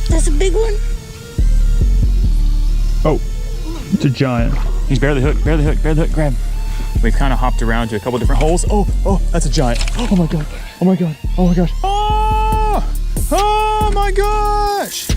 That's a big one. Oh, it's a giant. He's barely hooked, barely hooked, barely hooked. Grab. We've kind of hopped around to a couple different holes. Oh, that's a giant. Oh my God, oh my God, oh my gosh. Oh my gosh.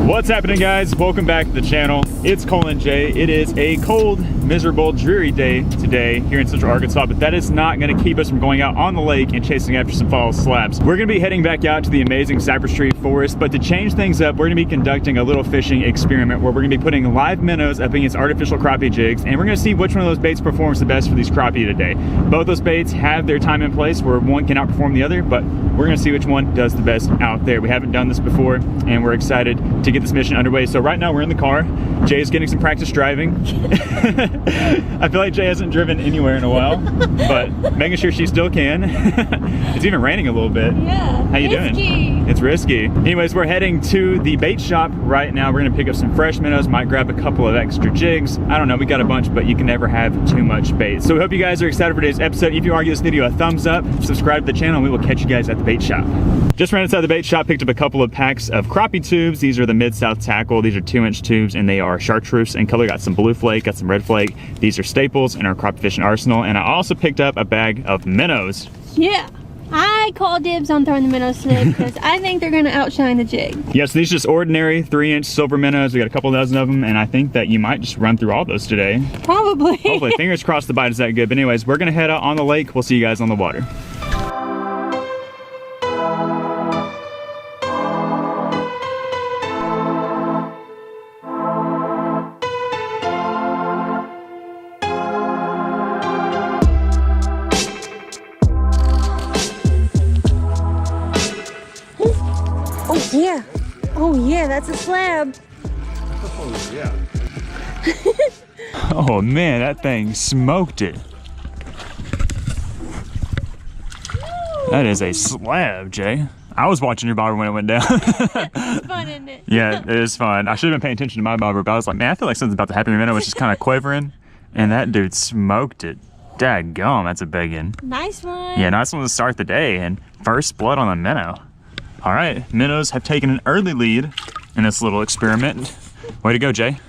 What's happening, guys? Welcome back to the channel. It's Cole and Jay. It is a cold, miserable, dreary day today here in Central Arkansas, but that is not going to keep us from going out on the lake and chasing after some fall slabs. We're going to be heading back out to the amazing Cypress Tree Forest, but to change things up, we're going to be conducting a little fishing experiment where we're going to be putting live minnows up against artificial crappie jigs, and we're going to see which one of those baits performs the best for these crappie today. Both those baits have their time and place where one can outperform the other, but we're going to see which one does the best out there. We haven't done this before, and we're excited to get this mission underway. So right now we're in the car. Jay's getting some practice driving. I feel like Jay hasn't driven anywhere in a while, but making sure she still can. It's even raining a little bit. Yeah. How you doing? It's risky. Anyways, we're heading to the bait shop right now. We're gonna pick up some fresh minnows, might grab a couple of extra jigs. I don't know, we got a bunch, but you can never have too much bait. So we hope you guys are excited for today's episode. If you are, give this video a thumbs up, subscribe to the channel, and we will catch you guys at the bait shop. Just ran inside the bait shop, picked up a couple of packs of crappie tubes. These are the Mid-South tackle. These are 2-inch tubes, and they are chartreuse in color. Got some blue flake, got some red flake. These are staples in our crappie fishing arsenal. And I also picked up a bag of minnows. Yeah. I call dibs on throwing the minnows today because I think they're gonna outshine the jig. Yeah, so these are just ordinary 3-inch silver minnows. We got a couple dozen of them, and I think that you might just run through all those today. Probably. Hopefully, fingers crossed the bite is that good. But anyways, we're gonna head out on the lake. We'll see you guys on the water. Yeah. Oh yeah, that's a slab. Oh yeah. Oh man, that thing smoked it. That is a slab, Jay. I was watching your bobber when it went down. It's fun, isn't it? Yeah, it is fun. I should have been paying attention to my bobber, but I was like, man, I feel like something's about to happen. My minnow was just kind of quivering, and that dude smoked it. Daggum, that's a big one. Nice one. Yeah, nice one to start the day, and first blood on the minnow. All right, minnows have taken an early lead in this little experiment. Way to go, Jay.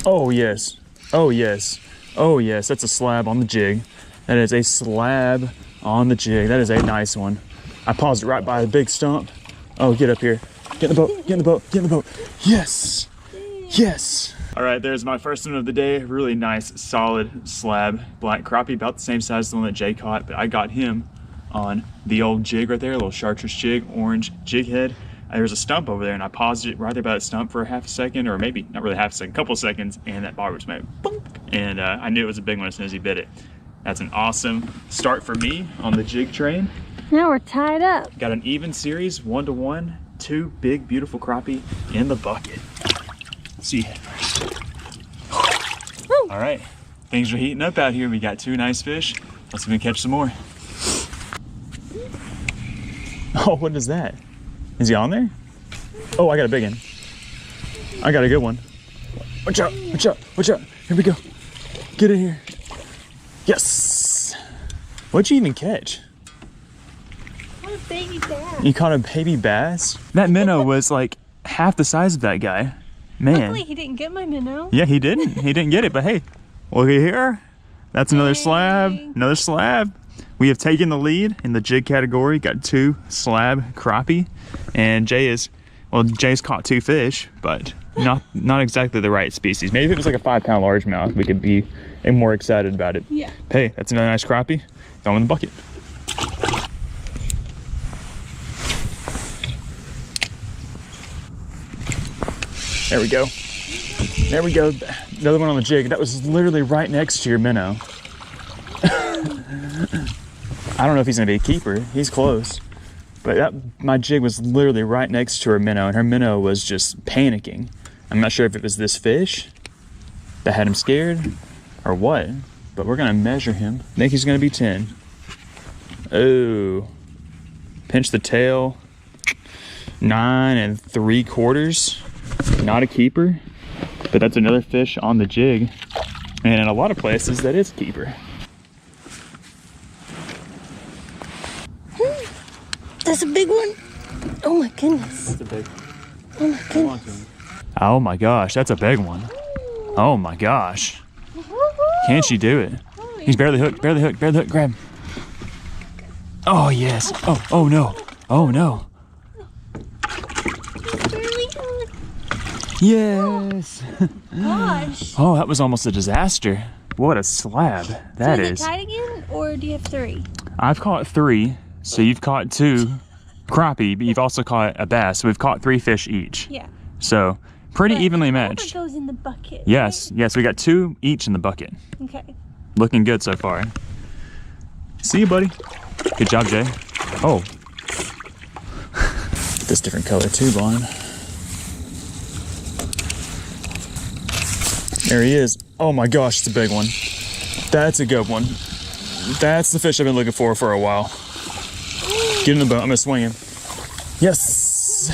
Oh yes, oh yes, oh yes, that's a slab on the jig. That is a slab on the jig. That is a nice one. I paused it right by the big stump. Oh, get up here. Get in the boat, get in the boat, get in the boat. Yes, yes. All right, there's my first one of the day. Really nice, solid slab black crappie, about the same size as the one that Jay caught, but I got him on the old jig right there, a little chartreuse jig, orange jig head. There's a stump over there, and I paused it right there by the stump for a half a second, or maybe not really half a second, couple of seconds, and that bobber just went boom, and I knew it was a big one as soon as he bit it. That's an awesome start for me on the jig train. Now we're tied up. Got an even series, 1-to-1, 2 big, beautiful crappie in the bucket. Let's see. All right, things are heating up out here. We got 2 nice fish. Let's see if we can catch some more. Oh, what is that? Is he on there? Oh, I got a big one. I got a good one. Watch out, watch out, watch out. Here we go. Get in here. Yes. What'd you even catch? What a baby bass. You caught a baby bass? That minnow was like half the size of that guy. Man. Hopefully he didn't get my minnow. Yeah, he didn't. He didn't get it, but hey, look at here. That's another slab, another slab. We have taken the lead in the jig category, got 2 slab crappie, and Jay's caught 2 fish, but not exactly the right species. Maybe if it was like a 5-pound largemouth, we could be more excited about it. Yeah. Hey, that's another nice crappie. Throw him in the bucket. There we go. There we go. Another one on the jig. That was literally right next to your minnow. I don't know if he's gonna be a keeper. He's close. But my jig was literally right next to her minnow, and her minnow was just panicking. I'm not sure if it was this fish that had him scared or what, but we're gonna measure him. I think he's gonna be 10. Oh, pinch the tail, 9 3/4. Not a keeper, but that's another fish on the jig. And in a lot of places, that is a keeper. That's a big one. Oh my goodness. That's a big Oh my goodness. Oh my gosh, that's a big one. Oh my gosh. Can she do it? He's barely hooked, barely hooked, barely hooked. Grab. Oh yes. Oh no. Oh no. Yes. Gosh. Oh, that was almost a disaster. What a slab that is. Is it tied again, or do you have 3? I've caught 3, so you've caught 2 crappie, but you've also caught a bass. So we've caught 3 fish each. Yeah. So pretty But evenly all matched. that goes in the bucket. Yes, yes, we got 2 each in the bucket. Right? Okay. Looking good so far. See you, buddy. Good job, Jay. Oh. This different color tube on. There he is. Oh my gosh, it's a big one. That's a good one. That's the fish I've been looking for a while. Get in the boat, I'm gonna swing him. Yes!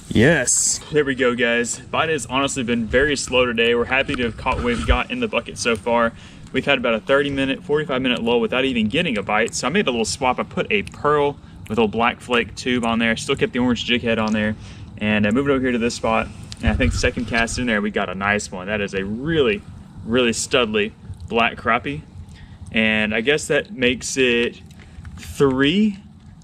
Yes. There we go, guys. Bite has honestly been very slow today. We're happy to have caught what we've got in the bucket so far. We've had about a 30-minute, 45-minute lull without even getting a bite. So I made a little swap. I put a pearl with a little black flake tube on there. Still kept the orange jig head on there. And I moved it over here to this spot. And I think second cast in there, we got a nice one. That is a really, really studly black crappie. And I guess that makes it 3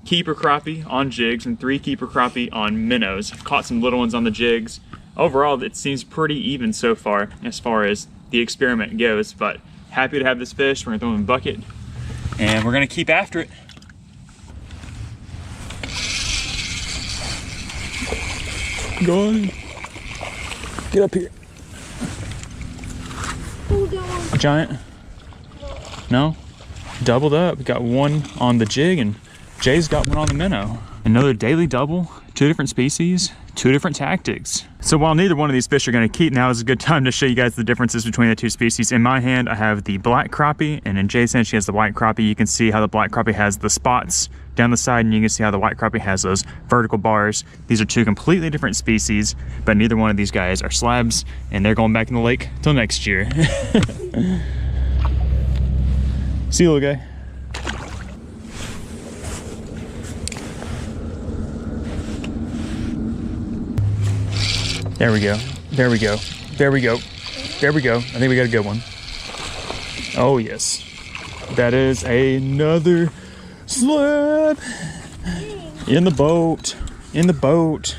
keeper crappie on jigs and 3 keeper crappie on minnows. I've caught some little ones on the jigs. Overall, it seems pretty even so far as the experiment goes, but happy to have this fish. We're gonna throw him in a bucket and we're gonna keep after it. Go on. Get up here. A giant? No? Doubled up. We got 1 on the jig and Jay's got 1 on the minnow. Another daily double, 2 different species, 2 different tactics. So while neither one of these fish are gonna keep, now is a good time to show you guys the differences between the 2 species. In my hand, I have the black crappie, and in Jay's hand, she has the white crappie. You can see how the black crappie has the spots down the side, and you can see how the white crappie has those vertical bars. These are 2 completely different species, but neither one of these guys are slabs, and they're going back in the lake till next year. See you, little guy. There we go. There we go. There we go. There we go. I think we got a good one. Oh, yes. That is another slab in the boat. In the boat.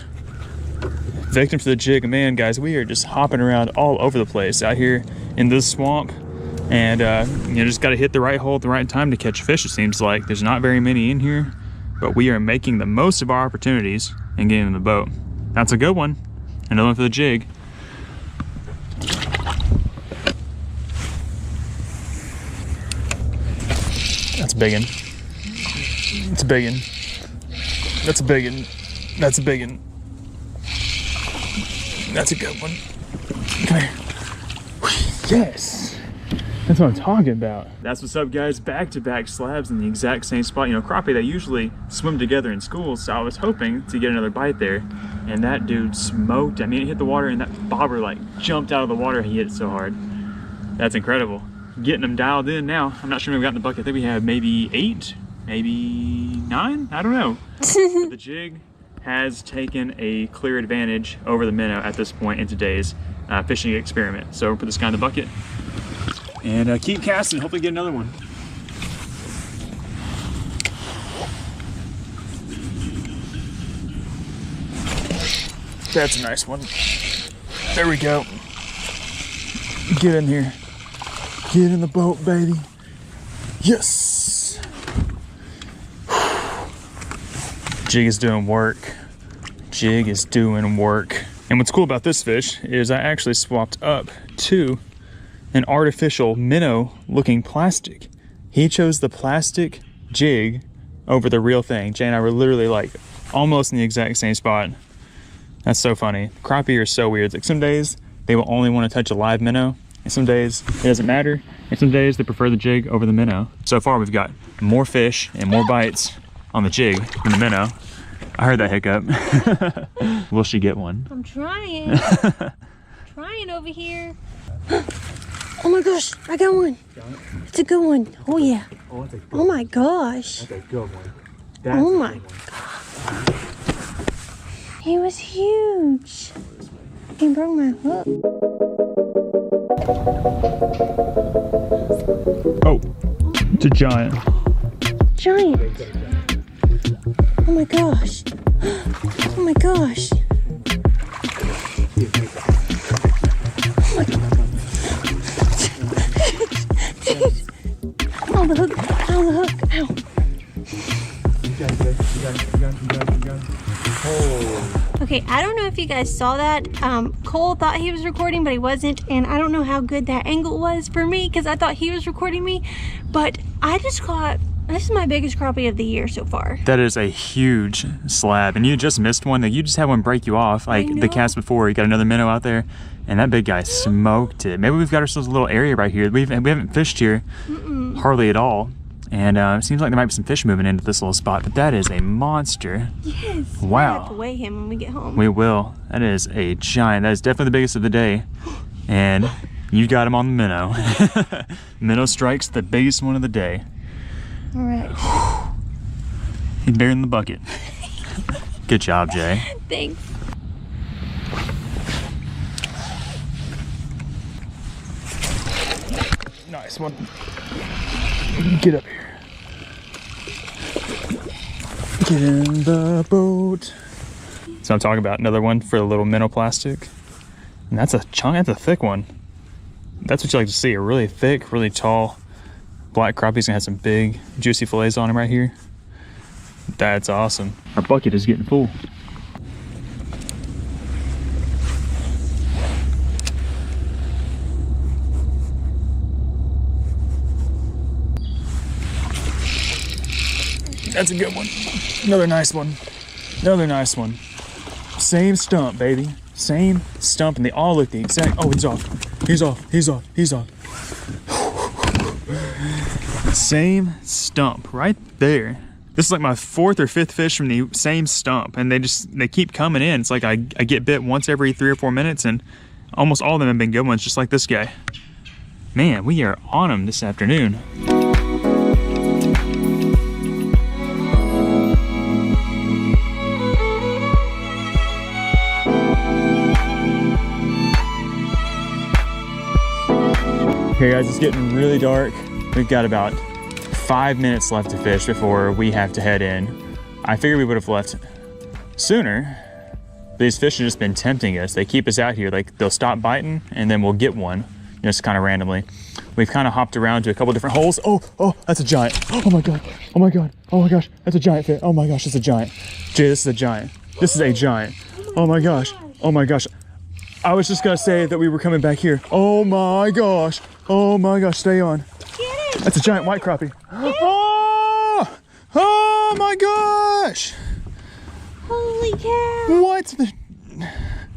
Victim to the jig. Man, guys, we are just hopping around all over the place out here in this swamp. And, you just got to hit the right hole at the right time to catch a fish, it seems like. There's not very many in here, but we are making the most of our opportunities and getting in the boat. That's a good one. Another one for the jig. That's a big one. It's a big one. That's a big one. That's a big one. That's a good one. Come here. Yes. That's what I'm talking about. That's what's up, guys. Back-to-back slabs in the exact same spot. You know, crappie, they usually swim together in schools, so I was hoping to get another bite there. And that dude smoked. I mean, it hit the water and that bobber like jumped out of the water. He hit it so hard. That's incredible. Getting them dialed in now. I'm not sure we got in the bucket. I think we have maybe 8, maybe 9. I don't know. But the jig has taken a clear advantage over the minnow at this point in today's fishing experiment. So we'll put this guy in the bucket and keep casting. Hopefully get another one. That's a nice one. There we go. Get in here. Get in the boat, baby. Yes. Jig is doing work. Jig is doing work. And what's cool about this fish is I actually swapped up to an artificial minnow looking plastic. He chose the plastic jig over the real thing. Jay and I were literally like almost in the exact same spot. That's so funny. Crappie are so weird. Like some days they will only want to touch a live minnow, and some days it doesn't matter, and some days they prefer the jig over the minnow. So far we've got more fish and more bites on the jig than the minnow. I heard that hiccup. Will she get one? I'm trying. Trying over here. Oh my gosh, I got one. It's a good one. Oh yeah. Oh, that's a good Oh my gosh. That's a good one. Oh my god. He was huge. He broke my hook. Oh, it's a giant. Giant. Oh my gosh. Oh my gosh. Oh, the hook. Oh, the hook. Ow. You got it. Oh. Okay, I don't know if you guys saw that. Cole thought he was recording, but he wasn't. And I don't know how good that angle was for me because I thought he was recording me. But I just caught, this is my biggest crappie of the year so far. That is a huge slab. And you just missed one. You just had one break you off. Like the cast before, you got another minnow out there. And that big guy smoked it. Maybe we've got ourselves a little area right here. We haven't fished here hardly at all. And it seems like there might be some fish moving into this little spot, but that is a monster. Yes. Wow. We'll have to weigh him when we get home. We will. That is a giant. That is definitely the biggest of the day. And you got him on the minnow. Minnow strikes the biggest one of the day. All right. He's buried in the bucket. Good job, Jay. Thanks. Nice one. Get up here. Get in the boat. So I'm talking about another one for the little minnow plastic. And that's a chunk, that's a thick one. That's what you like to see, a really thick, really tall black crappie's gonna have some big, juicy fillets on him right here. That's awesome. Our bucket is getting full. That's a good one. Another nice one. Another nice one. Same stump, baby. Same stump, and they all look the exact. Oh, he's off. He's off. He's off. He's off. Same stump right there. This is like my 4th or 5th fish from the same stump, and they keep coming in. It's like I get bit once every 3 or 4 minutes, and almost all of them have been good ones, just like this guy. Man, we are on them this afternoon. Okay guys, it's getting really dark. We've got about 5 minutes left to fish before we have to head in. I figured we would have left sooner. These fish have just been tempting us. They keep us out here. Like they'll stop biting and then we'll get one just kind of randomly. We've kind of hopped around to a couple different holes. Oh, that's a giant. Oh my God, oh my God, oh my gosh, that's a giant fish. Oh my gosh, it's a giant. Jay, this is a giant. This is a giant. Oh my gosh, oh my gosh. I was just gonna say that we were coming back here. Oh my gosh, stay on. That's a giant white crappie. Oh my gosh. Holy cow. What the?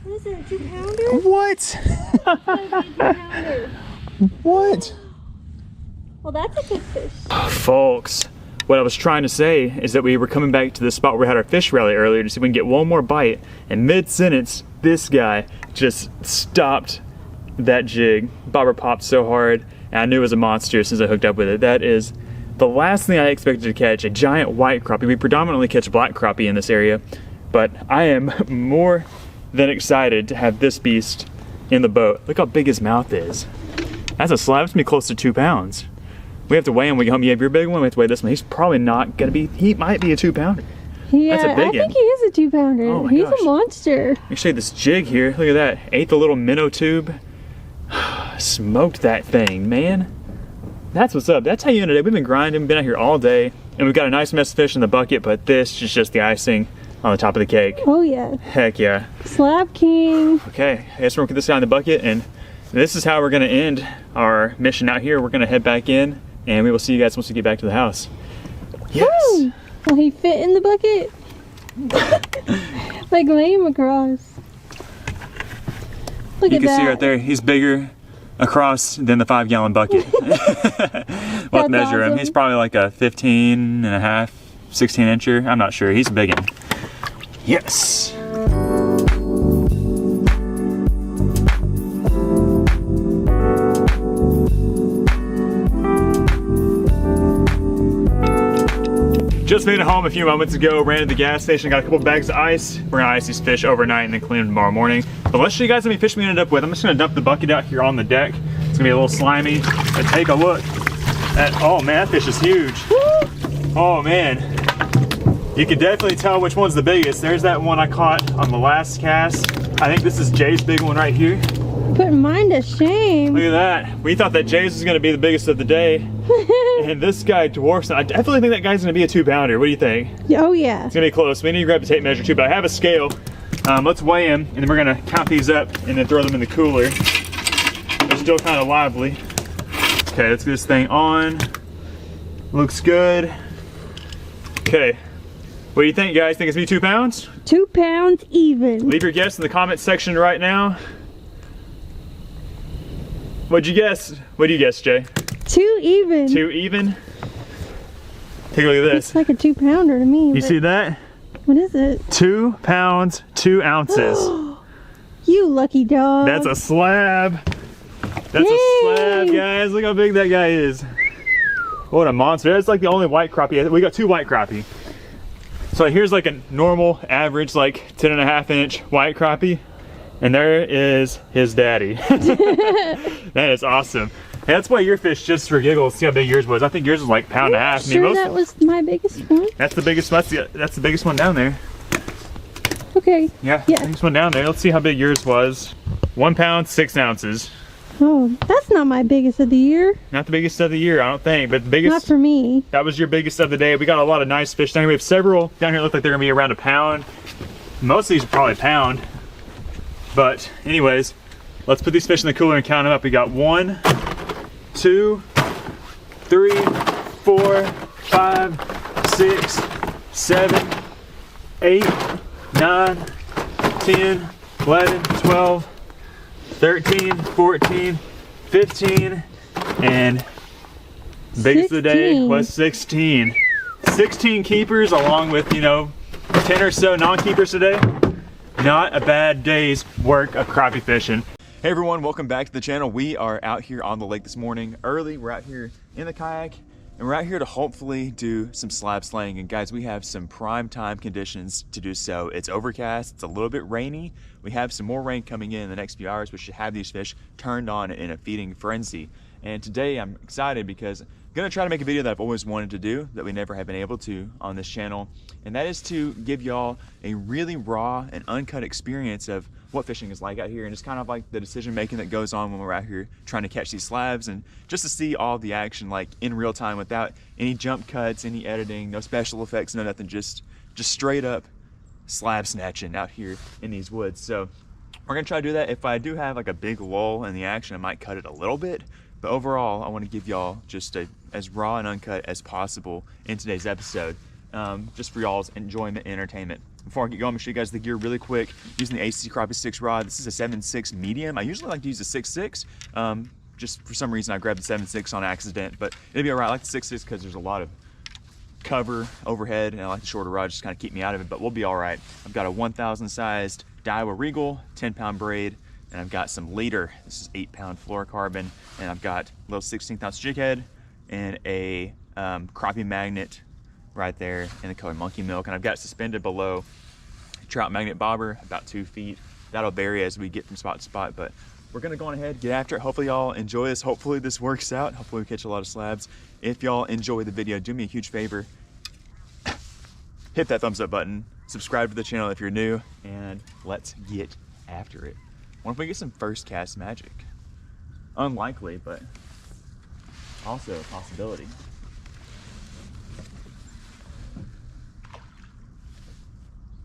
What is it, a 2-pounder? What? What? Well, that's a good fish. Folks, what I was trying to say is that we were coming back to the spot where we had our fish rally earlier to see if we can get one more bite, and mid-sentence, this guy just stopped that jig. Bobber popped so hard, and I knew it was a monster as soon as I hooked up with it. That is the last thing I expected to catch, a giant white crappie. We predominantly catch black crappie in this area, but I am more than excited to have this beast in the boat. Look how big his mouth is. That's a slab. It's gonna be close to 2 pounds. We have to weigh him when we get home. You have your big one, we have to weigh this one. He's probably not gonna be, he might be a 2-pounder. Yeah, that's a big I think he is a 2-pounder. Oh my He's gosh. a monster. Let me show you this jig here. Look at that. Ate the little minnow tube. Smoked that thing, man. That's what's up. That's how you end it. We've been grinding, been out here all day, and we've got a nice mess of fish in the bucket, but this is just the icing on the top of the cake. Oh yeah. Heck yeah. Slab king. Okay, I guess we're gonna put this guy in the bucket, and this is how we're gonna end our mission out here. We're gonna head back in, and we will see you guys once we get back to the house. Yes. Woo! Will he fit in the bucket? Like lay him across. Look You at can that. see right there, he's bigger across than the 5-gallon bucket. We'll measure him. awesome. He's probably like a 15 and a half, 16 incher. I'm not sure. He's a big one. Yes. Just made it home a few moments ago, ran to the gas station, got a couple bags of ice. We're gonna ice these fish overnight and then clean them tomorrow morning. But let's show you guys how many fish we ended up with. I'm just gonna dump the bucket out here on the deck. It's gonna be a little slimy. But take a look at, oh man, that fish is huge. Oh man. You can definitely tell which one's the biggest. There's that one I caught on the last cast. I think this is Jay's big one right here. Putting mine to shame. Look at that. We thought that Jay's was gonna be the biggest of the day. And this guy dwarfs it. I definitely think that guy's gonna be a 2-pounder. What do you think? Oh yeah. It's gonna be close. We need to grab a tape measure too, but I have a scale. Let's weigh them, and then we're gonna count these up and then throw them in the cooler. They're still kind of lively. Okay, let's get this thing on. Looks good. Okay. What do you think, guys? Think it's gonna be 2 pounds? 2 pounds even. Leave your guess in the comment section right now. What'd you guess? What do you guess, Jay? 2 even. 2 even? Take a look at this. It's like a 2-pounder to me. You see that? What is it? 2 pounds, 2 ounces. You lucky dog. That's a slab. That's a slab, guys. Look how big that guy is. What a monster. That's like the only white crappie. We got 2 white crappie. So here's like a normal average, like 10.5-inch white crappie. And there is his daddy. That is awesome. Hey, let's weigh your fish just for giggles. See how big yours was. I think yours was like 1.5 pounds. Sure, that was my biggest one. That's the biggest. That's the biggest one down there. Okay. Yeah, biggest one down there. Let's see how big yours was. 1 pound, 6 ounces. Oh, that's not my biggest of the year. Not the biggest of the year, I don't think, but the biggest. Not for me. That was your biggest of the day. We got a lot of nice fish down here. We have several down here. Look like they're gonna be around a pound. Most of these are probably a pound. But anyways, let's put these fish in the cooler and count them up. We got 1, 2, 3, 4, 5, 6, 7, 8, 9, 10, 11, 12, 13, 14, 15, and biggest of the day was 16. 16 keepers along with, 10 or so non-keepers today. Not a bad day's work of crappie fishing. Hey everyone, welcome back to the channel. We are out here on the lake this morning early. We're out here in the kayak and we're out here to hopefully do some slab slaying. And guys, we have some prime time conditions to do so. It's overcast, it's a little bit rainy. We have some more rain coming in the next few hours, which should have these fish turned on in a feeding frenzy. And today I'm excited because I'm gonna try to make a video that I've always wanted to do that we never have been able to on this channel. And that is to give y'all a really raw and uncut experience of what fishing is like out here and just kind of like the decision making that goes on when we're out here trying to catch these slabs, and just to see all the action like in real time without any jump cuts, any editing, no special effects, no nothing, just straight up slab snatching out here in these woods. So we're gonna try to do that. If I do have like a big lull in the action, I might cut it a little bit. But overall, I want to give y'all just as raw and uncut as possible in today's episode, just for y'all's enjoyment and entertainment. Before I get going, I'm going to show you guys the gear really quick using the AC Crappie Stix rod. This is a 7.6 medium. I usually like to use a 6.6. Just for some reason, I grabbed the 7.6 on accident, but it'll be all right. I like the 6.6 because there's a lot of cover overhead, and I like the shorter rod just kind of keep me out of it, but we'll be all right. I've got a 1,000 sized Daiwa Regal, 10-pound braid, and I've got some leader. This is 8-pound fluorocarbon, and I've got a little 16th ounce jig head and a crappie magnet right there in the color monkey milk, and I've got it suspended below a trout magnet bobber about 2 feet. That'll vary as we get from spot to spot, but we're gonna go on ahead, get after it. Hopefully y'all enjoy this. Hopefully this works out. Hopefully we catch a lot of slabs. If y'all enjoy the video, do me a huge favor. Hit that thumbs up button, subscribe to the channel if you're new, and let's get after it. What if we get some first cast magic? Unlikely, but also a possibility.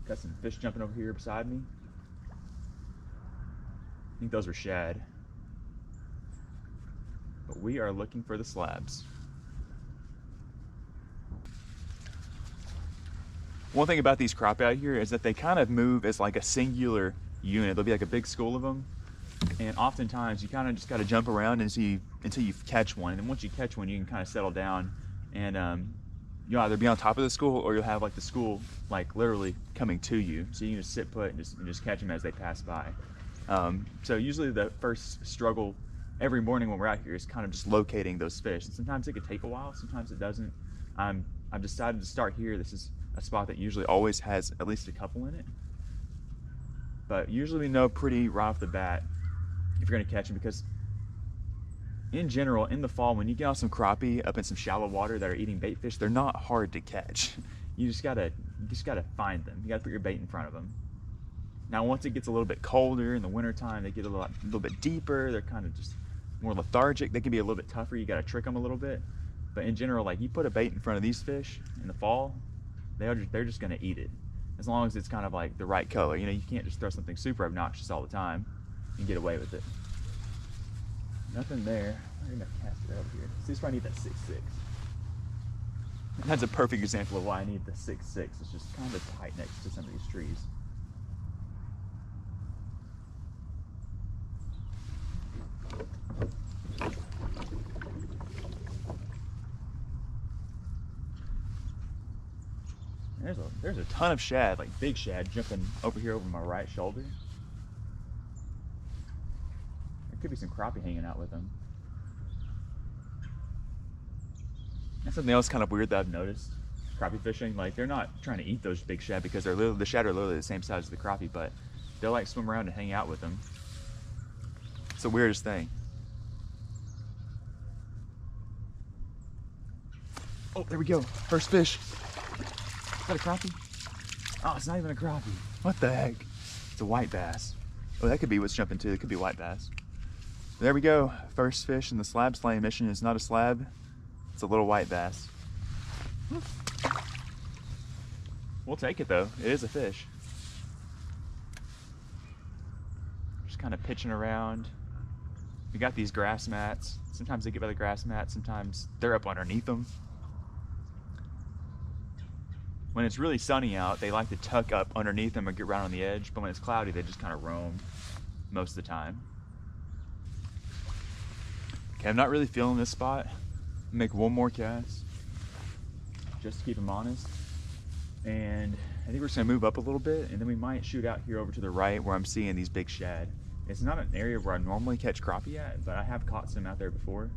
Got some fish jumping over here beside me. I think those are shad. But we are looking for the slabs. One thing about these crappie out here is that they kind of move as like a singular unit. There'll be like a big school of them, and oftentimes you kind of just got to jump around until you catch one. And then once you catch one, you can kind of settle down and you'll either be on top of the school or you'll have like the school like literally coming to you. So you can just sit put and just catch them as they pass by. So usually the first struggle every morning when we're out here is kind of just locating those fish. And sometimes it could take a while, sometimes it doesn't. I've decided to start here. This is a spot that usually always has at least a couple in it. But usually we know pretty right off the bat if you're gonna catch them, because in general, in the fall, when you get on some crappie up in some shallow water that are eating bait fish, they're not hard to catch. You just gotta find them. You gotta put your bait in front of them. Now, once it gets a little bit colder in the wintertime, they get a little bit deeper. They're kind of just more lethargic. They can be a little bit tougher. You gotta trick them a little bit. But in general, like you put a bait in front of these fish in the fall, they're just gonna eat it. As long as it's kind of like the right color. You know, you can't just throw something super obnoxious all the time and get away with it. Nothing there. I'm gonna cast it out here. See, this is why I need that 6.6. That's a perfect example of why I need the 6.6. It's just kind of tight next to some of these trees. There's a ton of shad, like big shad, jumping over here over my right shoulder. There could be some crappie hanging out with them. That's something else kind of weird that I've noticed. Crappie fishing, like they're not trying to eat those big shad because the shad are literally the same size as the crappie, but they'll like swim around and hang out with them. It's the weirdest thing. Oh, there we go. First fish. Is that a crappie? Oh, it's not even a crappie. What the heck? It's a white bass. Oh, that could be what's jumping too. It could be white bass. There we go. First fish in the slab slaying mission is not a slab. It's a little white bass. We'll take it though. It is a fish. Just kind of pitching around. We got these grass mats. Sometimes they get by the grass mats. Sometimes they're up underneath them. When it's really sunny out, they like to tuck up underneath them and get around on the edge. But when it's cloudy, they just kind of roam most of the time. Okay, I'm not really feeling this spot. Make one more cast just to keep them honest. And I think we're just gonna move up a little bit and then we might shoot out here over to the right where I'm seeing these big shad. It's not an area where I normally catch crappie at, but I have caught some out there before.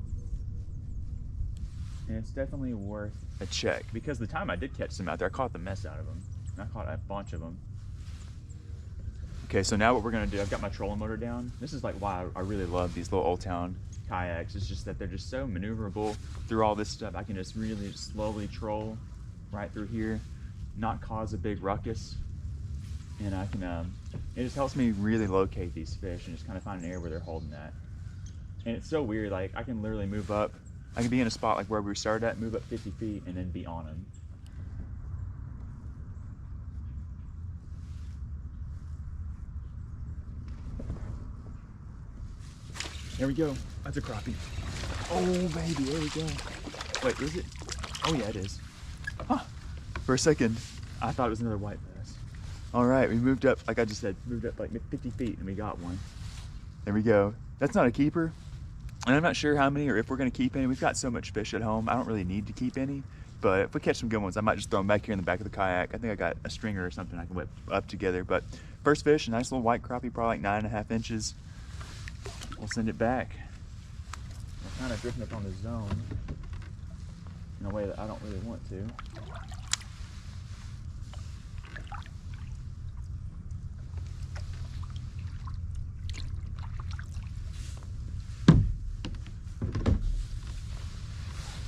And it's definitely worth a check because the time I did catch some out there, I caught the mess out of them. And I caught a bunch of them. Okay, so now what we're gonna do, I've got my trolling motor down. This is like why I really love these little Old Town kayaks. It's just that they're just so maneuverable through all this stuff. I can just really just slowly troll right through here, not cause a big ruckus. And I can, it just helps me really locate these fish and just kind of find an area where they're holding that. And it's so weird, like I can literally move up. I can be in a spot like where we started at, move up 50 feet and then be on them. There we go. That's a crappie. Oh, baby, there we go. Wait, is it? Oh, yeah, it is. Huh. For a second, I thought it was another white bass. All right, we moved up, like I just said, moved up like 50 feet and we got one. There we go. That's not a keeper. And I'm not sure how many or if we're going to keep any. We've got so much fish at home. I don't really need to keep any. But if we catch some good ones, I might just throw them back here in the back of the kayak. I think I got a stringer or something I can whip up together. But first fish, a nice little white crappie, probably like 9.5 inches. We'll send it back. We're kind of drifting up on the zone in a way that I don't really want to.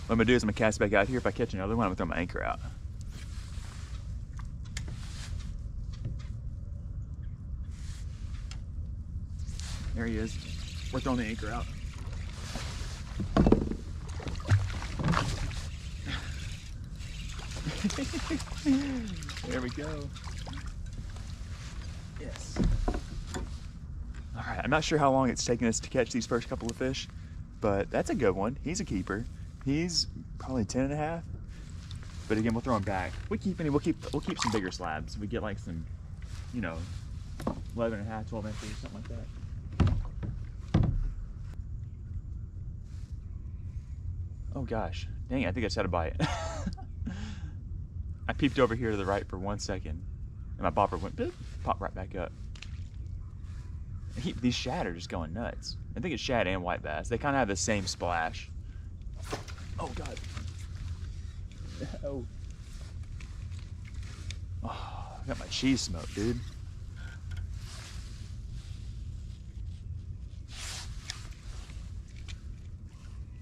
What I'm gonna do is I'm gonna cast back out here. If I catch another one, I'm gonna throw my anchor out. There he is. We're throwing the anchor out. There we go. Yes. All right, I'm not sure how long it's taken us to catch these first couple of fish, but that's a good one. He's a keeper. He's probably 10.5. But again, we'll throw him back. We keep any, we'll keep some bigger slabs. We get like some, you know, 11.5, 12 inches, something like that. Oh gosh, dang it, I think I just had a bite. I peeped over here to the right for 1 second, and my bobber went boop, popped right back up. These shad are just going nuts. I think it's shad and white bass. They kind of have the same splash. Oh God. No. Oh, I got my cheese smoke, dude.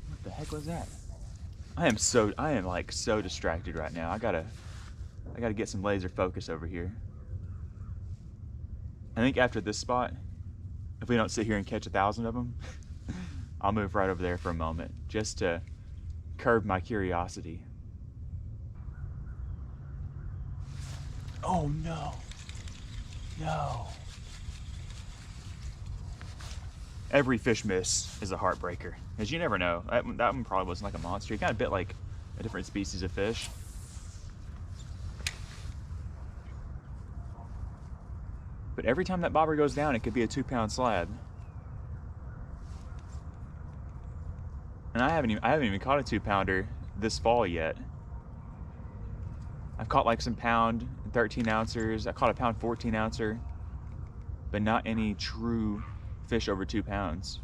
What the heck was that? I am like so distracted right now. I gotta get some laser focus over here. I think after this spot, if we don't sit here and catch 1,000 of them, I'll move right over there for a moment just to curb my curiosity. Oh no, no. Every fish miss is a heartbreaker, because you never know. That one probably wasn't like a monster. He kind of bit like a different species of fish. But every time that bobber goes down, it could be a 2-pound slab. And I haven't even caught a 2-pounder this fall yet. I've caught like some pound 13 ouncers. I caught a pound 14 ouncer, but not any true fish over 2 pounds.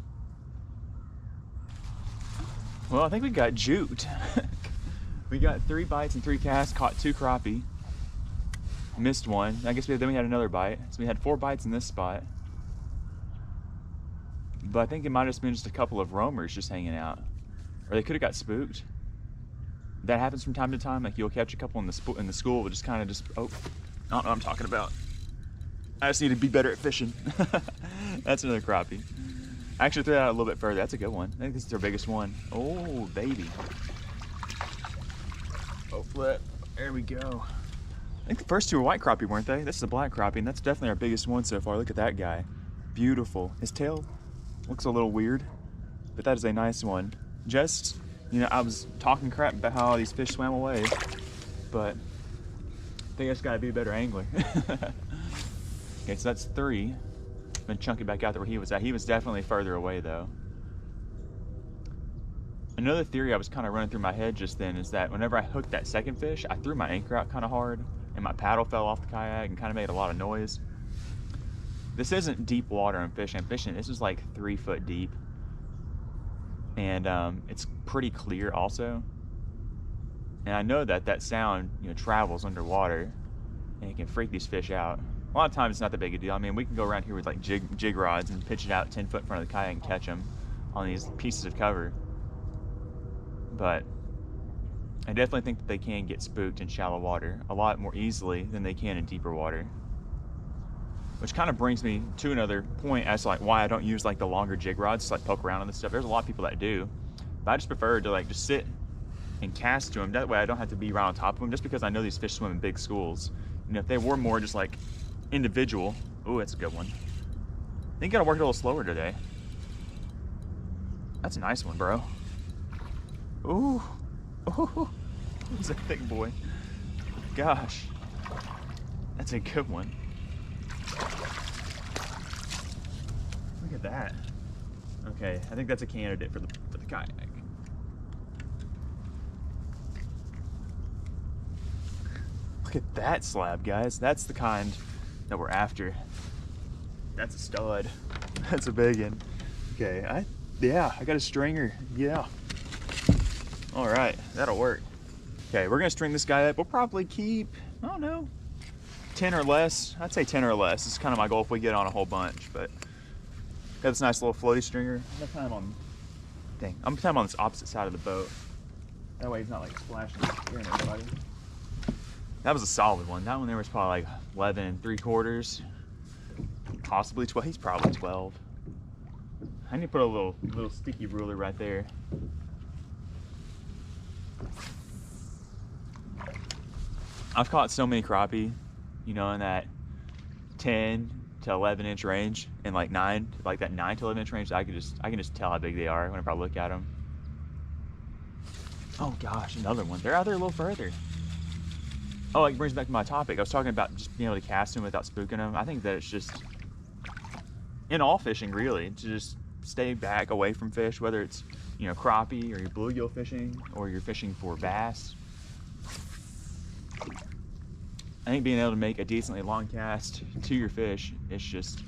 Well, I think we got juked. We got 3 bites and 3 casts, caught 2 crappie. Missed one. I guess then we had another bite. So we had 4 bites in this spot. But I think it might have just been just a couple of roamers just hanging out. Or they could have got spooked. That happens from time to time. Like you'll catch a couple in the school, just kind of just, oh, I don't know what I'm talking about. I just need to be better at fishing. That's another crappie. I actually threw that out a little bit further. That's a good one. I think this is our biggest one. Oh, baby. Oh, flip. There we go. I think the first 2 were white crappie, weren't they? This is a black crappie, and that's definitely our biggest one so far. Look at that guy. Beautiful. His tail looks a little weird, but that is a nice one. Just, you know, I was talking crap about how all these fish swam away, but I think I just gotta be a better angler. Okay, so that's 3. Then chunk it back out there where he was at. He was definitely further away though. Another theory I was kind of running through my head just then is that whenever I hooked that second fish, I threw my anchor out kind of hard and my paddle fell off the kayak and kind of made a lot of noise. This isn't deep water I'm fishing. This is like 3 foot deep. And it's pretty clear also. And I know that that sound, you know, travels underwater and it can freak these fish out. A lot of times it's not that big a deal. I mean, we can go around here with like jig rods and pitch it out 10 foot in front of the kayak and catch them on these pieces of cover. But I definitely think that they can get spooked in shallow water a lot more easily than they can in deeper water. Which kind of brings me to another point as to like why I don't use like the longer jig rods to like poke around on this stuff. There's a lot of people that do, but I just prefer to like just sit and cast to them. That way I don't have to be right on top of them, just because I know these fish swim in big schools. You know, if they were more just like individual, oh, that's a good one. I think you gotta work it a little slower today. That's a nice one, bro. Ooh, ooh, he's a thick boy. Gosh, that's a good one. Look at that. Okay, I think that's a candidate for the kayak. Look at that slab, guys. That's the kind that we're after. That's a stud. That's a big one. Okay, I got a stringer. Yeah. All right, that'll work. Okay, we're gonna string this guy up. We'll probably keep, I don't know, 10 or less. I'd say 10 or less. It's kind of my goal if we get on a whole bunch, but got this nice little floaty stringer. I'm gonna tie him on this opposite side of the boat. That way he's not like splashing and scaring everybody. That was a solid one. That one there was probably like 11 3/4, possibly 12. He's probably 12. I need to put a little sticky ruler right there. I've caught so many crappie, you know, in that 10 to 11 inch range, and like that 9 to 11 inch range. I can just tell how big they are whenever I look at them. Oh gosh, another one. They're out there a little further. Oh, it brings me back to my topic. I was talking about just being able to cast them without spooking them. I think that it's just, in all fishing really, to just stay back away from fish, whether it's, you know, crappie or you're bluegill fishing or you're fishing for bass. I think being able to make a decently long cast to your fish is just,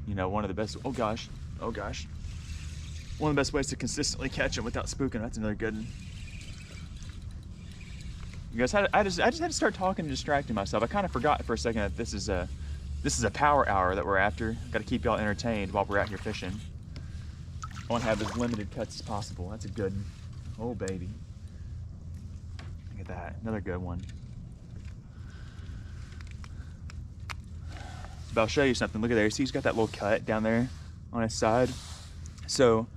you know, one of the best. Oh gosh, one of the best ways to consistently catch them without spooking. That's another good one. You guys, I just had to start talking and distracting myself. I kind of forgot for a second that this is a power hour that we're after. Got to keep y'all entertained while we're out here fishing. I want to have as limited cuts as possible. That's a good one. Oh baby, look at that, another good one. But I'll show you something. Look at there. See, he's got that little cut down there on his side. So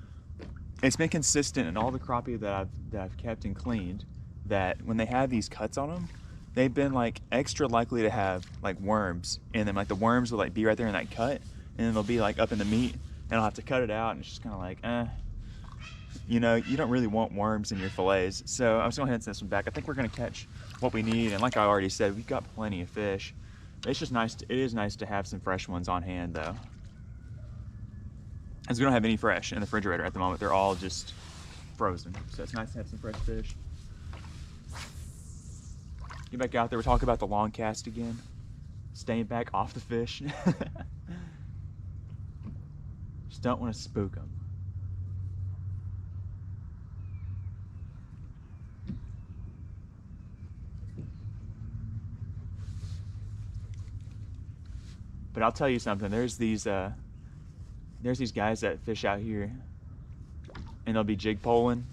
it's been consistent in all the crappie that I've kept and cleaned, that when they have these cuts on them, they've been like extra likely to have like worms in them. Like the worms will like be right there in that cut, and then they'll be like up in the meat, and I'll have to cut it out, and it's just kind of like, you know, you don't really want worms in your fillets. So I'm just gonna send this one back. I think we're gonna catch what we need, and like I already said, we've got plenty of fish. It's just nice. It is nice to have some fresh ones on hand, though, as we don't have any fresh in the refrigerator at the moment. They're all just frozen. So it's nice to have some fresh fish. Get back out there. We're talking about the long cast again. Staying back off the fish. Just don't want to spook them. But I'll tell you something, there's these guys that fish out here, and they'll be jig poling,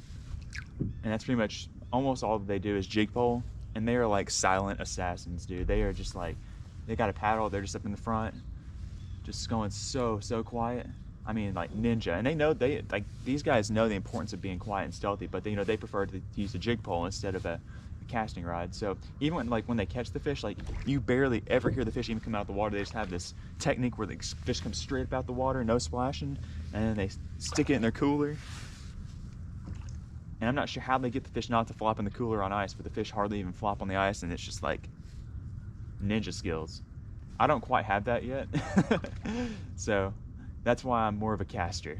and that's pretty much almost all that they do is jig pole, and they are like silent assassins, dude. They are just like, they got a paddle, they're just up in the front, just going so quiet. I mean, like ninja. And they know, these guys know the importance of being quiet and stealthy, but they, they prefer to use a jig pole instead of a casting rod. So even when they catch the fish, like, you barely ever hear the fish even come out of the water. They just have this technique where the fish come straight up out the water, no splashing, and then they stick it in their cooler. And I'm not sure how they get the fish not to flop in the cooler on ice, but the fish hardly even flop on the ice, and it's just like ninja skills. I don't quite have that yet. So that's why I'm more of a caster.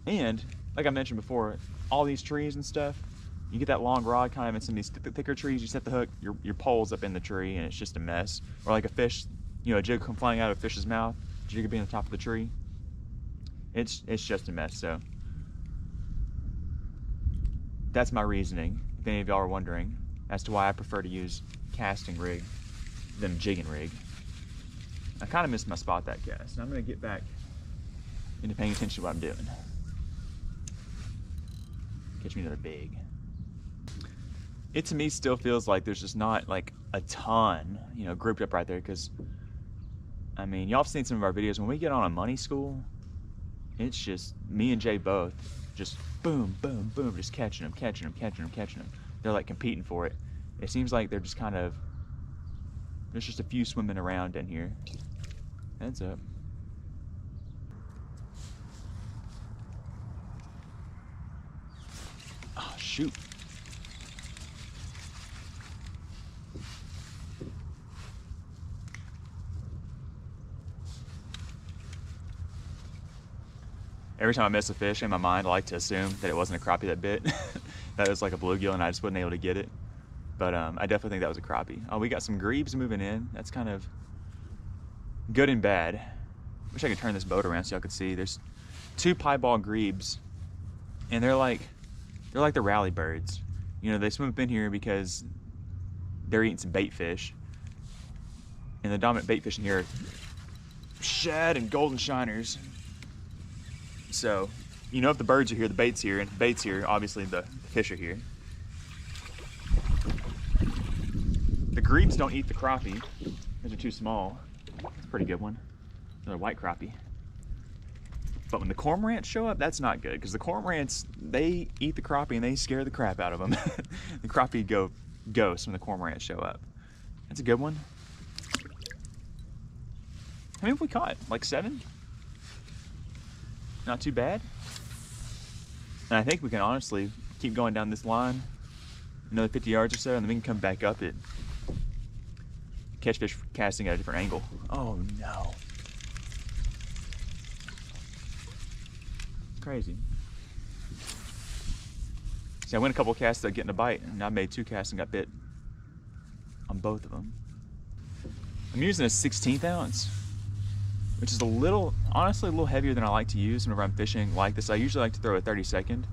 And like I mentioned before, all these trees and stuff, you get that long rod kind of in some of these thicker trees, you set the hook, your pole's up in the tree, and it's just a mess. Or like a fish, you know, a jig come flying out of a fish's mouth, jig would be on the top of the tree. It's just a mess. So that's my reasoning, if any of y'all are wondering, as to why I prefer to use casting rig than jigging rig. I kind of missed my spot that cast, and I'm going to get back into paying attention to what I'm doing. Catch me another big. It to me still feels like there's just not like a ton, you know, grouped up right there, because I mean, y'all have seen some of our videos. When we get on a money school, it's just me and Jay both just boom, boom, boom, just catching them. They're like competing for it. It seems like they're just kind of, there's just a few swimming around in here. Heads up. Oh, shoot. Every time I miss a fish in my mind, I like to assume that it wasn't a crappie that bit. That was like a bluegill and I just wasn't able to get it. But I definitely think that was a crappie. Oh, we got some grebes moving in. That's kind of good and bad. Wish I could turn this boat around so y'all could see. There's 2 piebald grebes, and they're like the rally birds. You know, they swim up in here because they're eating some bait fish. And the dominant bait fish in here are shad and golden shiners. So, you know, if the birds are here, the bait's here, and if the bait's here, obviously the fish are here. The grebes don't eat the crappie. Those are too small. That's a pretty good one. Another white crappie. But when the cormorants show up, that's not good, because the cormorants, they eat the crappie and they scare the crap out of them. The crappie go ghost when the cormorants show up. That's a good one. How many have we caught? Like 7? Not too bad. And I think we can honestly keep going down this line another 50 yards or so, and then we can come back up it. Catch fish casting at a different angle. Oh no. Crazy. See, I went a couple casts without getting a bite, and I made 2 casts and got bit on both of them. I'm using a 16th ounce, which is a little, honestly, a little heavier than I like to use whenever I'm fishing like this. I usually like to throw a 32nd.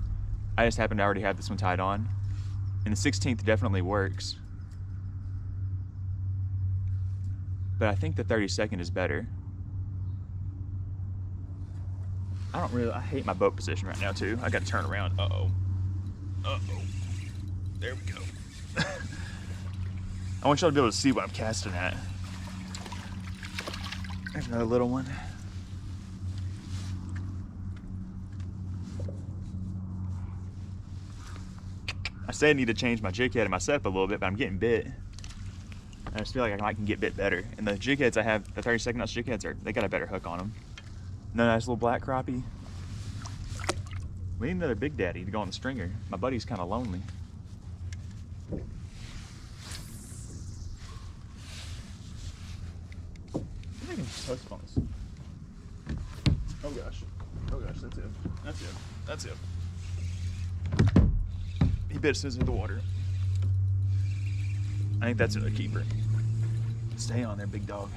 I just happen to already have this one tied on. And the 16th definitely works. But I think the 32nd is better. I hate my boat position right now too. I gotta turn around. Uh-oh. Uh-oh. There we go. I want y'all to be able to see what I'm casting at. There's another little one. I say I need to change my jig head and my setup a little bit, but I'm getting bit. I just feel like I can get bit better. And the jig heads I have, the 32nd ounce jig heads, they got a better hook on them. Another nice little black crappie. We need another big daddy to go on the stringer. My buddy's kind of lonely. I can just post on this. Oh gosh. Oh gosh, that's him. That's him. That's him. He bit as soon as it hit the water. I think that's a keeper. Stay on there, big dog.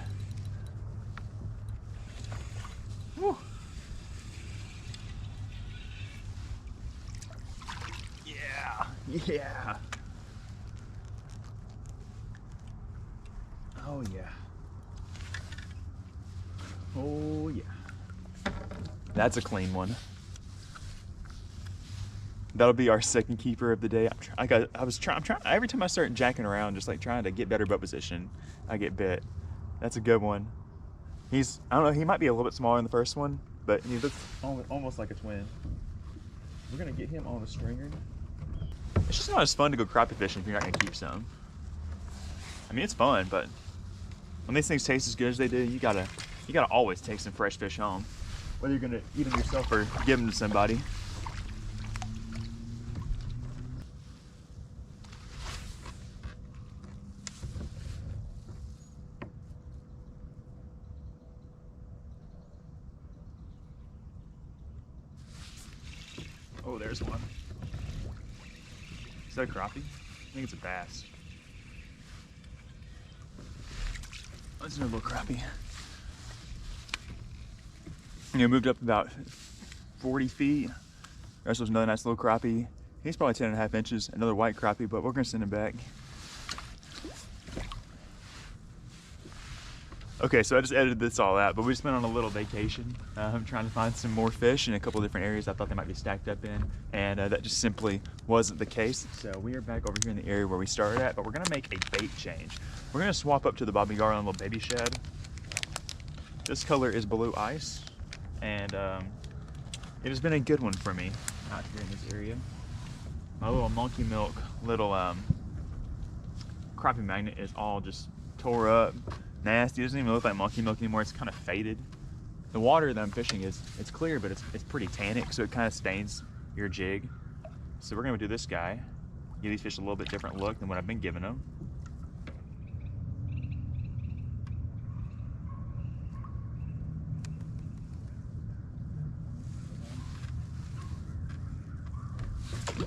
Woo. Yeah. Yeah. Oh yeah. Oh yeah. That's a clean one. That'll be our second keeper of the day. I'm trying every time I start jacking around, just like trying to get better boat position, I get bit. That's a good one. I don't know, he might be a little bit smaller than the first one, but he looks almost like a twin. We're gonna get him on the stringer. It's just not as fun to go crappie fishing if you're not gonna keep some. I mean, it's fun, but when these things taste as good as they do, you gotta always take some fresh fish home, whether you're gonna eat them yourself or give them to somebody. Oh, there's one. Is that a crappie? I think it's a bass. That's another little crappie. Moved up about 40 feet. There's another nice little crappie. He's probably 10.5 inches. Another white crappie, but we're gonna send him back. Okay, so I just edited this all out, but we just went on a little vacation. I'm trying to find some more fish in a couple different areas I thought they might be stacked up in, and that just simply wasn't the case. So we are back over here in the area where we started at, but we're gonna make a bait change. We're gonna swap up to the Bobby Garland little baby shad. This color is blue ice, and it has been a good one for me out here in this area. My little monkey milk little crappie magnet is all just tore up. Nasty. It doesn't even look like monkey milk anymore. It's kind of faded. The water that I'm fishing it's clear, but it's pretty tannic, so it kind of stains your jig. So we're gonna do this guy. Give these fish a little bit different look than what I've been giving them.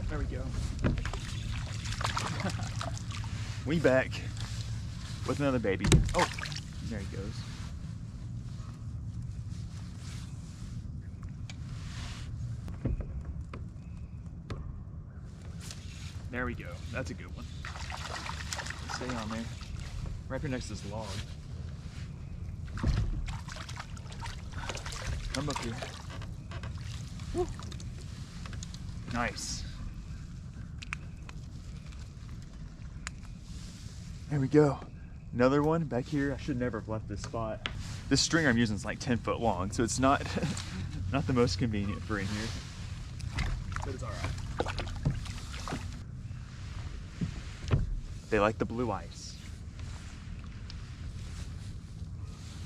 There we go. We back with another baby. Oh, there he goes. There we go. That's a good one. Stay on there. Right here next to this log. Come up here. Woo. Nice. There we go. Another one back here. I should never have left this spot. This stringer I'm using is like 10 foot long, so it's not not the most convenient for in here, but it's all right. They like the blue ice.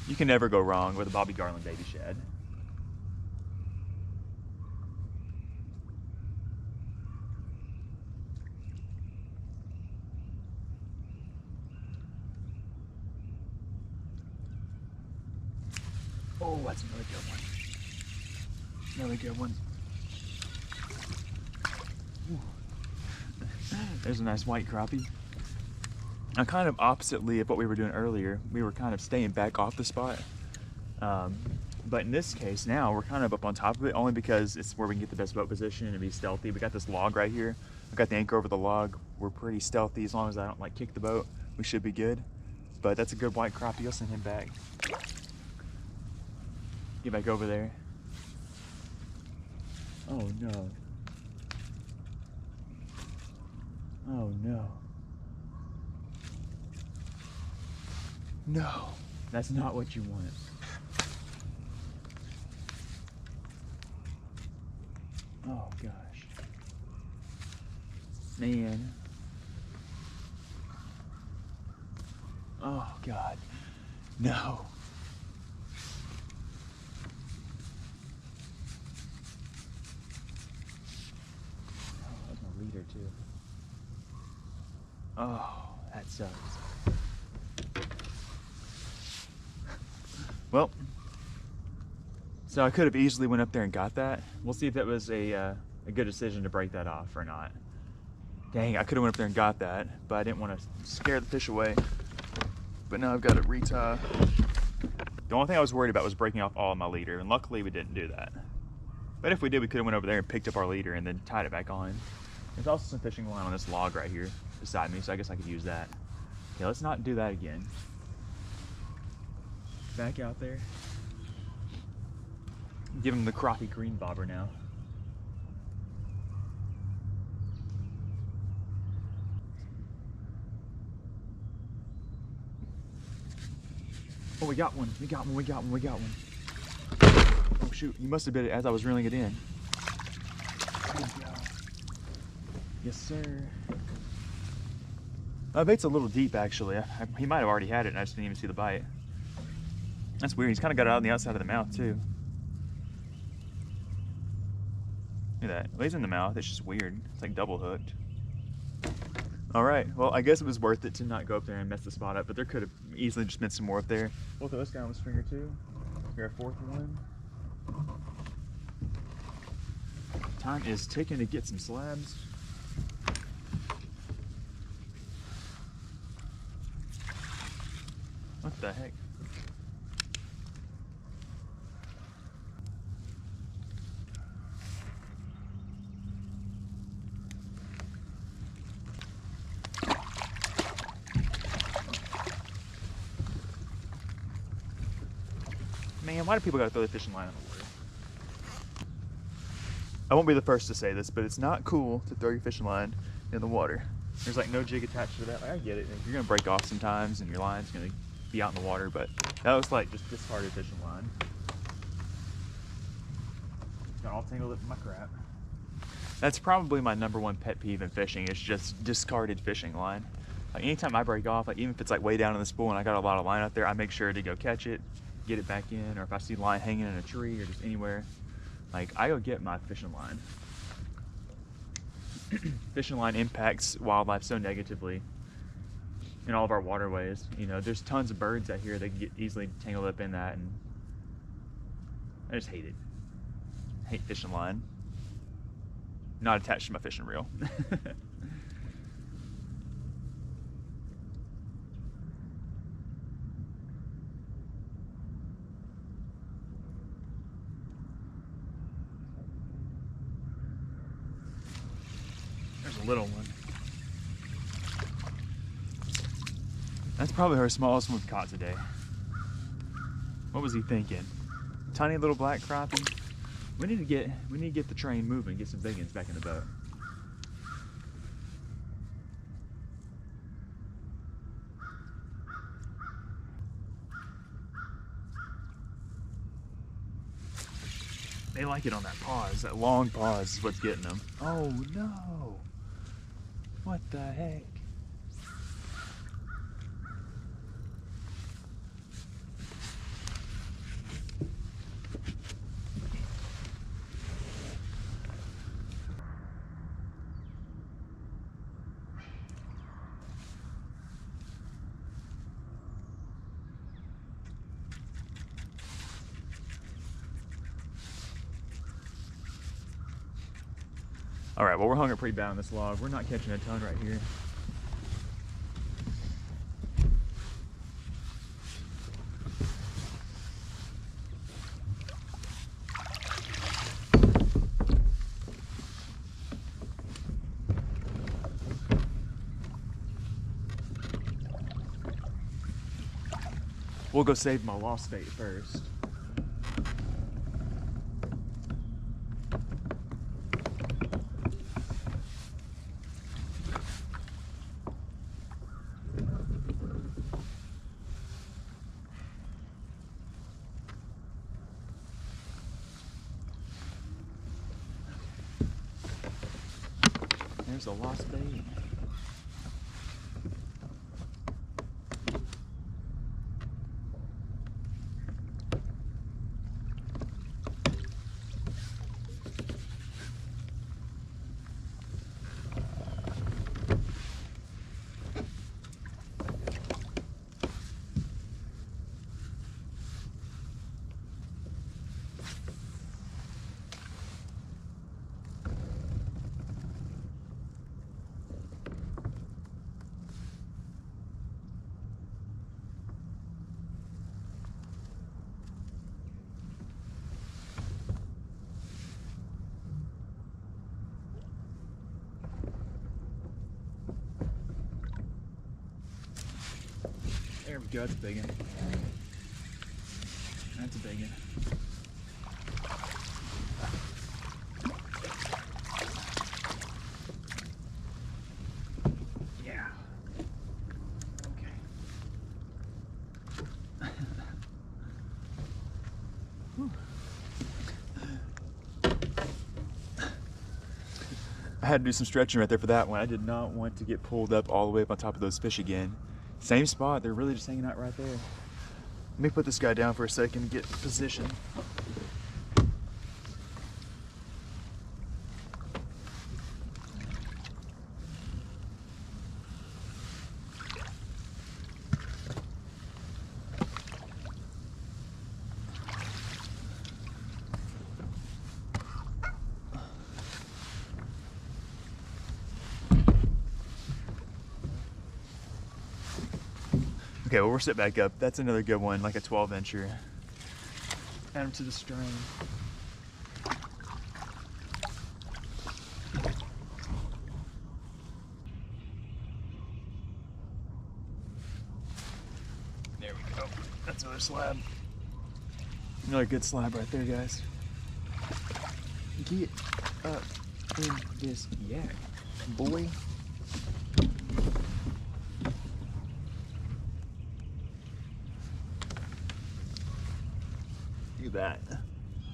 You can never go wrong with a Bobby Garland baby shad. Oh, that's another good one. Another good one. Ooh. There's a nice white crappie. Now, kind of oppositely of what we were doing earlier, we were kind of staying back off the spot. But in this case now, we're kind of up on top of it, only because it's where we can get the best boat position and be stealthy. We got this log right here. I got the anchor over the log. We're pretty stealthy. As long as I don't like kick the boat, we should be good. But that's a good white crappie. I'll send him back. Get back over there. Oh no. Oh no. No, that's not what you want. Oh gosh. Man. Oh God. No. Oh, that's my leader too. Oh, that sucks. Well, so I could have easily went up there and got that. We'll see if that was a good decision to break that off or not. Dang, I could have went up there and got that, but I didn't want to scare the fish away. But now I've got to retie. The only thing I was worried about was breaking off all of my leader, and luckily we didn't do that. But if we did, we could have went over there and picked up our leader and then tied it back on. There's also some fishing line on this log right here beside me, so I guess I could use that. Okay, let's not do that again. Back out there. Give him the crappie green bobber now. Oh, we got one. We got one. We got one. We got one. Oh shoot! You must have bit it as I was reeling it in. Good go. Yes, sir. Bait's a little deep actually. He might have already had it, and I just didn't even see the bite. That's weird. He's kind of got it out on the outside of the mouth too. Look at that. Well, he's in the mouth. It's just weird. It's like double hooked. All right. Well, I guess it was worth it to not go up there and mess the spot up, but there could have easily just been some more up there. We'll throw this guy on the stringer too. Here, a fourth one. Time is ticking to get some slabs. What the heck? Man, why do people gotta throw their fishing line in the water? I won't be the first to say this, but it's not cool to throw your fishing line in the water. There's like no jig attached to that. Like, I get it. You're gonna break off sometimes and your line's gonna be out in the water, but that was like just discarded fishing line. It's got all tangled up in my crap. That's probably my #1 pet peeve in fishing, is just discarded fishing line. Like anytime I break off, like even if it's like way down in the spool and I got a lot of line out there, I make sure to go catch it, get it back in, or if I see line hanging in a tree or just anywhere, like I go get my fishing line. Fishing line impacts wildlife so negatively in all of our waterways. You know, there's tons of birds out here that get easily tangled up in that, and I just hate it. I hate fishing line. Not attached to my fishing reel. There's a little one. That's probably our smallest one we've caught today. What was he thinking? Tiny little black crappie. We need to get the train moving, get some big ones back in the boat. They like it on that pause. That long pause is what's getting them. Oh no! What the heck? All right, well, we're hung up pretty bad on this log. We're not catching a ton right here. we'll go save my lost bait first. There's a lost bait. There we go, that's a big one. That's a big one. Yeah. Okay. I had to do some stretching right there for that one. I did not want to get pulled up all the way up on top of those fish again. Same spot, they're really just hanging out right there. Let me put this guy down for a second and get position. Okay, well, we're set back up. That's another good one, like a 12-incher. Add him to the string. There we go. That's another slab. Another good slab right there, guys. Get up in this yak, boy. Look at that.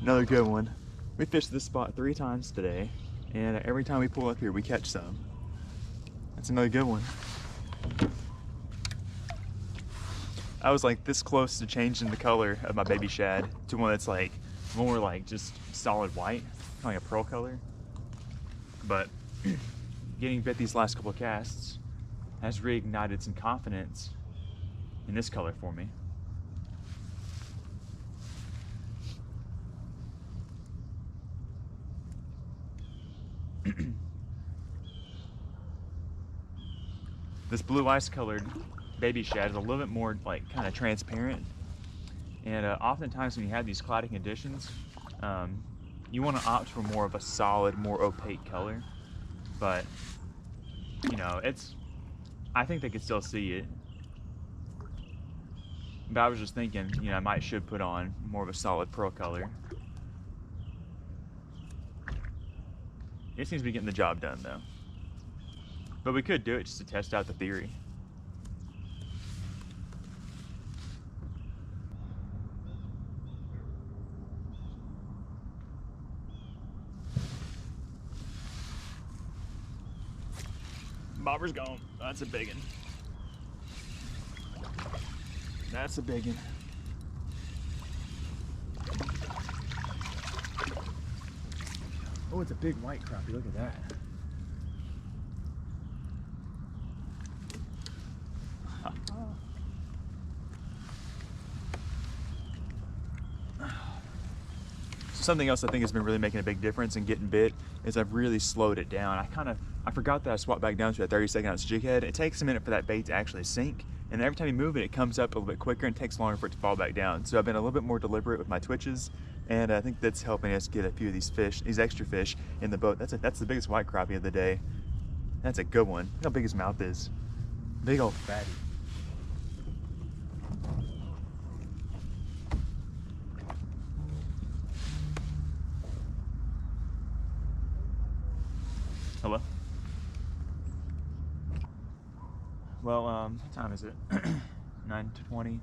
Another good one. We fished this spot 3 times today, and every time we pull up here, we catch some. That's another good one. I was like this close to changing the color of my baby shad to one that's like more like just solid white, kind of like a pearl color. But getting bit these last couple of casts has reignited some confidence in this color for me. This blue ice colored baby shad is a little bit more like kind of transparent, and oftentimes when you have these cloudy conditions, you want to opt for more of a solid, more opaque color. But you know, I think they could still see it. But I was just thinking, you know, I should put on more of a solid pearl color. It seems to be getting the job done though. But we could do it just to test out the theory. Bobber's gone. That's a big one. That's a big one. Oh, it's a big white crappie. Look at that. Something else I think has been really making a big difference in getting bit is I've really slowed it down. I forgot that I swapped back down to a 30-second ounce jig head. It takes a minute for that bait to actually sink, and every time you move it, it comes up a little bit quicker and it takes longer for it to fall back down. So I've been a little bit more deliberate with my twitches, and I think that's helping us get a few of these fish, these extra fish in the boat. That's the biggest white crappie of the day. That's a good one. Look how big his mouth is. Big old fatty. Well, what time is it? 9:20.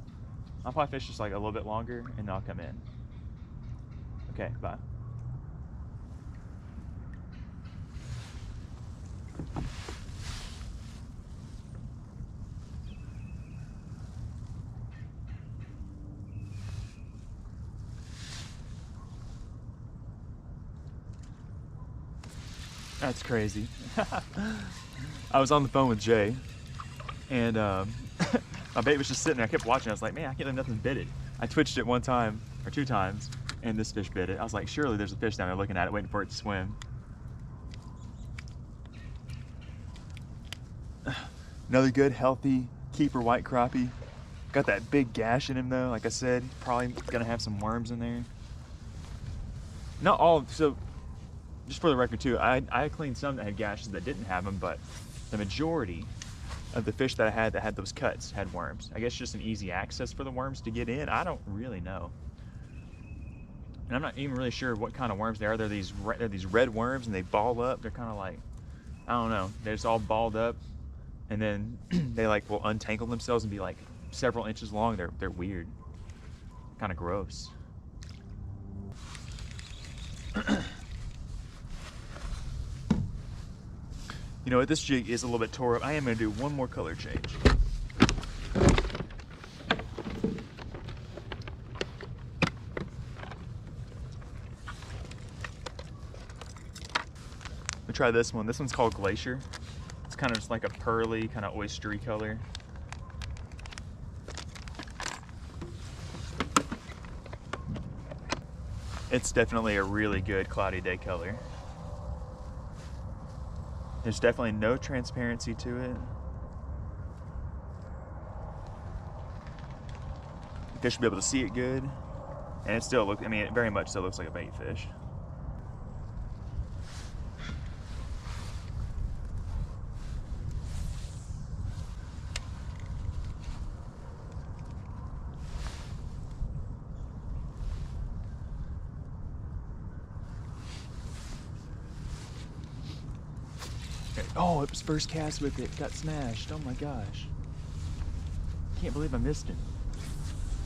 I'll probably fish just like a little bit longer and then I'll come in. Okay, bye. That's crazy. I was on the phone with Jay, and my bait was just sitting there. I kept watching. I was like, man, I can't let nothing bit it. I twitched it one time or two times, and this fish bit it. I was like, surely there's a fish down there looking at it, waiting for it to swim. Another good, healthy keeper white crappie. Got that big gash in him though. Like I said, probably gonna have some worms in there. Not all. So, just for the record too, I cleaned some that had gashes that didn't have them, but the majority of the fish that I had that had those cuts had worms. I guess just an easy access for the worms to get in. I don't really know. And I'm not even really sure what kind of worms they are. They're these red worms and they ball up. They're kind of like, I don't know. They're just all balled up. And then they like will untangle themselves and be like several inches long. They're weird. Kind of gross. You know what, this jig is a little bit tore up. I am going to do one more color change. We'll try this one. This one's called Glacier. It's kind of just like a pearly, kind of oystery color. It's definitely a really good cloudy day color. There's definitely no transparency to it. The fish will be able to see it good. And it still looks, I mean, it very much still looks like a bait fish. Oh, it was first cast with it. Got smashed. Oh my gosh. Can't believe I missed it.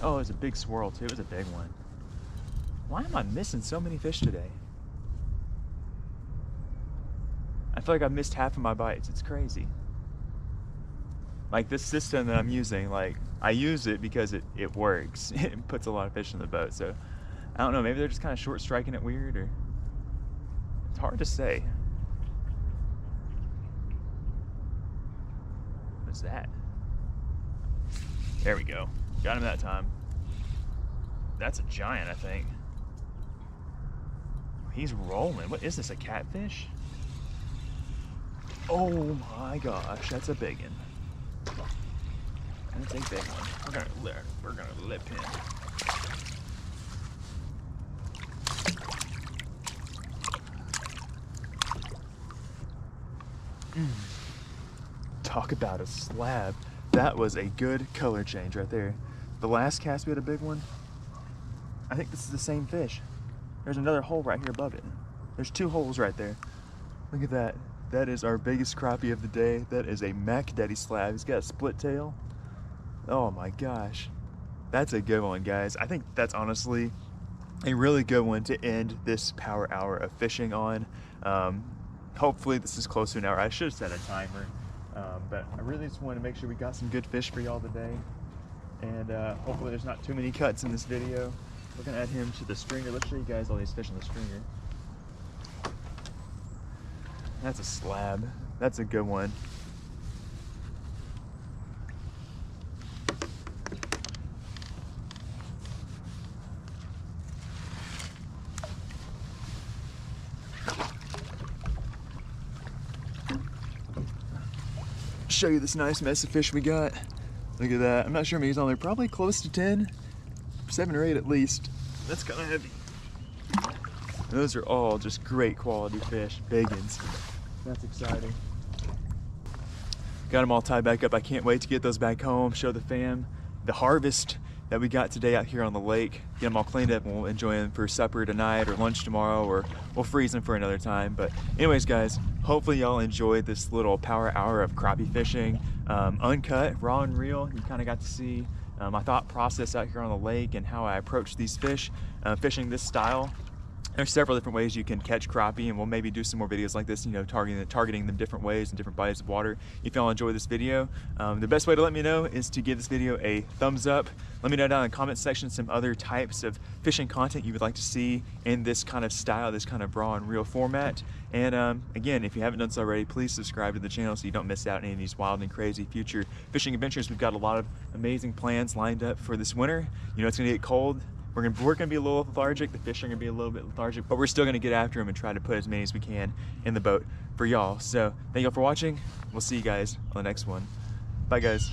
Oh, it was a big swirl too. It was a big one. Why am I missing so many fish today? I feel like I missed half of my bites. It's crazy. Like this system that I'm using, like I use it because it works. It puts a lot of fish in the boat. So I don't know, maybe they're just kind of short striking it weird, or it's hard to say. What's that? There we go. Got him that time. That's a giant, I think. He's rolling. What is this, a catfish? Oh my gosh, that's a big one. That's a big one. We're gonna lip him. Talk about a slab. That was a good color change right there. The last cast we had a big one. I think this is the same fish. There's another hole right here above it. There's two holes right there. Look at that. That is our biggest crappie of the day. That is a Mac Daddy slab. He's got a split tail. Oh my gosh. That's a good one, guys. I think that's honestly a really good one to end this power hour of fishing on. Hopefully this is close to an hour. I should have set a timer. But I really just wanted to make sure we got some good fish for y'all today. And hopefully there's not too many cuts in this video. We're gonna add him to the stringer. Let's show you guys all these fish on the stringer. That's a slab. That's a good one. Show you this nice mess of fish we got. Look at that. I'm not sure, maybe he's on there, probably close to 10, 7 or 8 at least. That's kind of heavy. Those are all just great quality fish, big ones. That's exciting. Got them all tied back up. I can't wait to get those back home, show the fam. The harvest that we got today out here on the lake, get them all cleaned up, and we'll enjoy them for supper tonight or lunch tomorrow, or we'll freeze them for another time. But anyways, guys, hopefully y'all enjoyed this little power hour of crappie fishing, uncut, raw and real. You kind of got to see my thought process out here on the lake and how I approach these fish, fishing this style. There's several different ways you can catch crappie, and we'll maybe do some more videos like this, you know, targeting them different ways and different bodies of water. If y'all enjoy this video, the best way to let me know is to give this video a thumbs up. Let me know down in the comment section some other types of fishing content you would like to see in this kind of style, this kind of raw and real format. And again, if you haven't done so already, please subscribe to the channel so you don't miss out on any of these wild and crazy future fishing adventures. We've got a lot of amazing plans lined up for this winter. You know, it's gonna get cold. We're gonna be a little lethargic, the fish are gonna be a little bit lethargic, but we're still gonna get after them and try to put as many as we can in the boat for y'all. So thank y'all for watching. We'll see you guys on the next one. Bye guys.